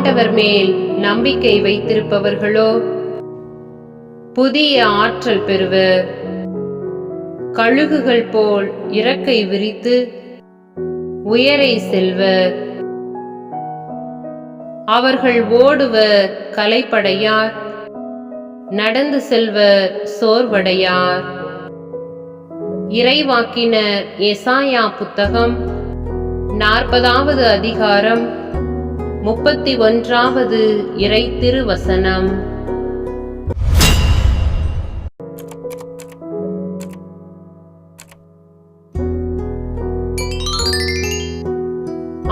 ஆண்டவர் மேல் நம்பிக்கை வைத்திருப்பவர்களோ புதிய ஆற்றல் பெறுவர். கழுகுகள் போல் இறக்கை விரித்து உயரை செல்வர். அவர்கள் ஓடுவர், களைப்படையார், நடந்து செல்வர், சோர்வடையார். இறைவாக்கினர் எசாயா புத்தகம் 40வது அதிகாரம் 31வது இறை திருவசனம்.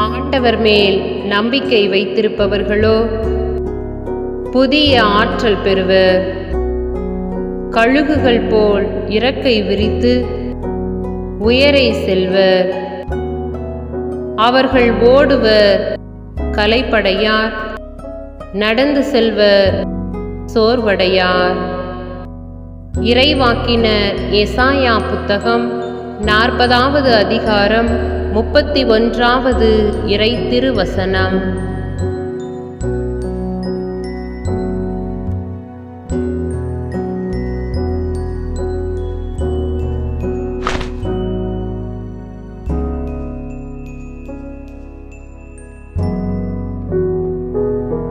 ஆண்டவர் மேல் நம்பிக்கை வைத்திருப்பவர்களோ புதிய ஆற்றல் பெறுவர். கழுகுகள் போல் இறக்கை விரித்து உயரை செல்வர். அவர்கள் ஓடுவர், களைப்படையார், நடந்து செல்வர், சோர்வடையார். இறைவாக்கினர் எசாயா புத்தகம் 40வது அதிகாரம் 31வது இறை திருவசனம்.